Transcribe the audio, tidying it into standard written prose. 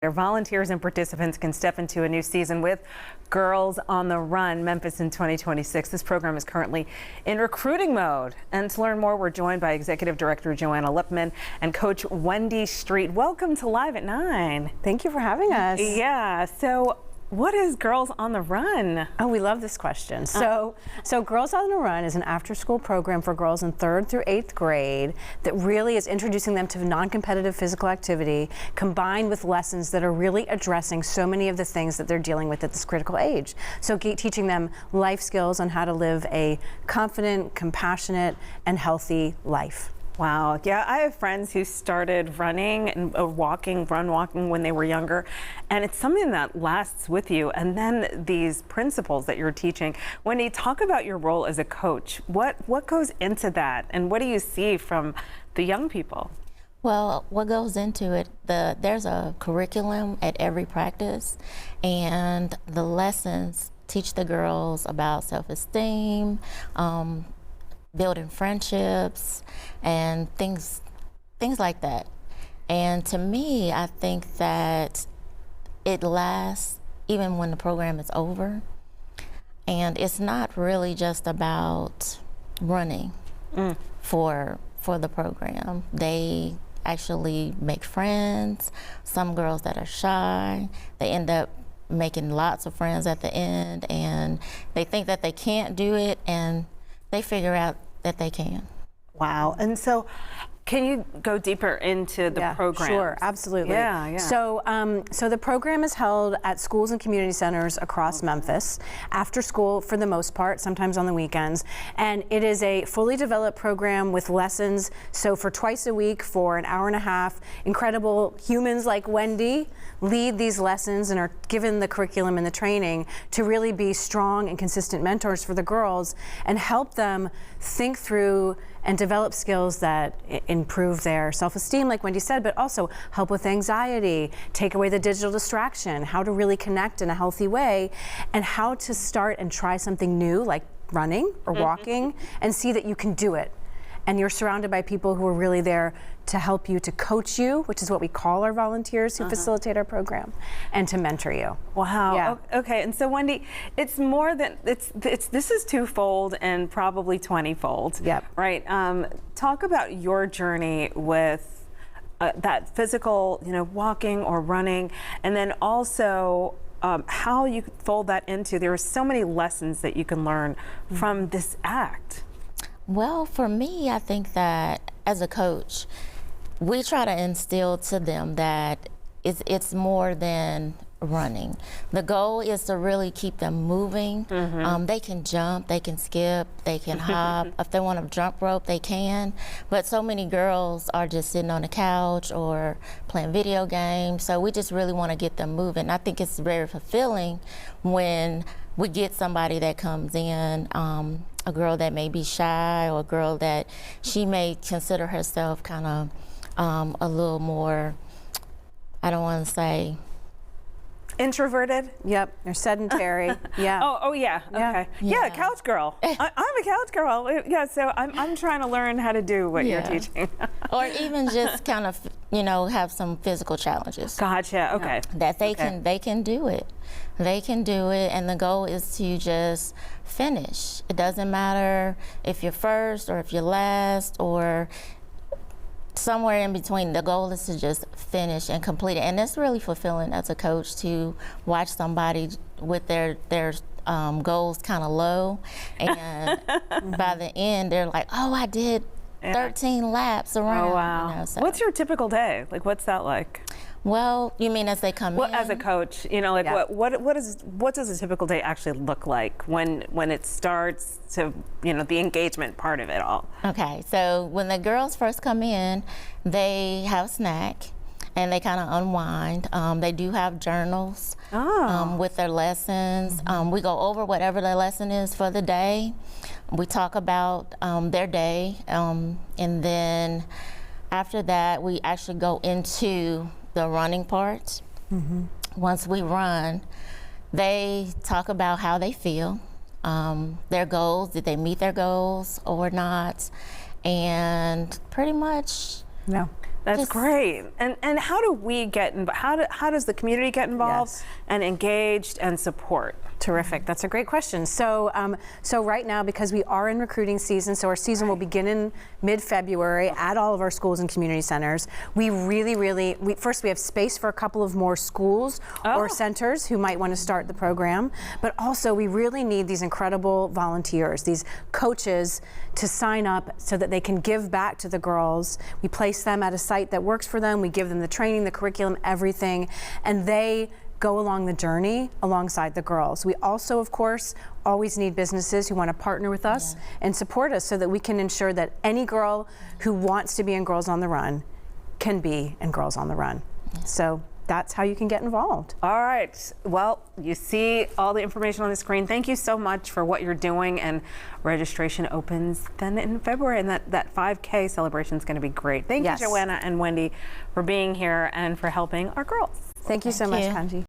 Their volunteers and participants can step into a new season with Girls on the Run Memphis in 2026. This program is currently in recruiting mode. And to learn more, we're joined by Executive Director Joanna Lipman and Coach Wendy Street. Welcome to Live at 9. Thank you for having us. Yeah, so what is Girls on the Run? Oh, we love this question. So Girls on the Run is an after-school program for girls in 3rd through 8th grade that really is introducing them to non-competitive physical activity combined with lessons that are really addressing so many of the things that they're dealing with at this critical age. So teaching them life skills on how to live a confident, compassionate, and healthy life. Wow. Yeah, I have friends who started running and walking when they were younger, and it's something that lasts with you. And then these principles that you're teaching. Wendy, talk about your role as a coach. What goes into that, and what do you see from the young people? Well, what goes into it, there's a curriculum at every practice, and the lessons teach the girls about self-esteem, building friendships and things like that. And to me, I think that it lasts even when the program is over. And it's not really just about running for the program. They actually make friends. Some girls that are shy, they end up making lots of friends at the end, and they think that they can't do it, and they figure out that they can. Wow. And so can you go deeper into the program? Sure, absolutely. Yeah. So the program is held at schools and community centers across Memphis, after school for the most part, sometimes on the weekends. And it is a fully developed program with lessons. So for twice a week, for an hour and a half, incredible humans like Wendy lead these lessons and are given the curriculum and the training to really be strong and consistent mentors for the girls and help them think through and develop skills that improve their self-esteem, like Wendy said, but also help with anxiety, take away the digital distraction, how to really connect in a healthy way, and how to start and try something new, like running or walking, and see that you can do it. And you're surrounded by people who are really there to help you, to coach you, which is what we call our volunteers who facilitate our program, and to mentor you. Wow. Yeah. Okay. And so Wendy, it's more than this is twofold and probably 20-fold. Yep. Right. Talk about your journey with that physical, walking or running, and then also how you fold that into. There are so many lessons that you can learn from this act. Well, for me, I think that as a coach, we try to instill to them that it's more than running. The goal is to really keep them moving. They can jump, they can skip, they can hop. If they want to jump rope, they can. But so many girls are just sitting on the couch or playing video games. So we just really want to get them moving. I think it's very fulfilling when we get somebody that comes in, a girl that may be shy, or a girl that she may consider herself kind of a little more, I don't want to say introverted. Yep, you're sedentary. Yeah. Oh yeah. Okay. Yeah, couch girl. I'm a couch girl. Yeah. So I'm trying to learn how to do what you're teaching. Or even just kind of, have some physical challenges. Gotcha. Okay. That they can do it. They can do it, and the goal is to just finish. It doesn't matter if you're first or if you're last or somewhere in between. The goal is to just finish and complete it, and it's really fulfilling as a coach to watch somebody with their goals kind of low, and by the end they're like, "Oh, I did 13 laps around." Oh wow! So. What's your typical day? Like, what's that like? Well, you mean as they come in? As a coach, what does a typical day actually look like when it starts to, the engagement part of it all? Okay, so when the girls first come in, they have a snack and they kind of unwind. They do have journals with their lessons. We go over whatever the lesson is for the day. We talk about their day, and then after that, we actually go into the running part. Once we run, they talk about how they feel, their goals, did they meet their goals or not, and pretty much No. That's Just- great. And how do we get how does the community get involved Yes. and engaged and support? Terrific. That's a great question. So, so right now, because we are in recruiting season, so our season will begin in mid-February at all of our schools and community centers. We really, first we have space for a couple of more schools or centers who might want to start the program, but also we really need these incredible volunteers, these coaches to sign up so that they can give back to the girls. We place them at a site that works for them. We give them the training, the curriculum, everything, and they go along the journey alongside the girls. We also, of course, always need businesses who want to partner with us and support us so that we can ensure that any girl who wants to be in Girls on the Run can be in Girls on the Run. So that's how you can get involved. All right. Well, you see all the information on the screen. Thank you so much for what you're doing, and registration opens then in February, and that 5K celebration is going to be great. Thank Yes. you, Joanna and Wendy, for being here and for helping our girls. Thank you so much, you. Kanji.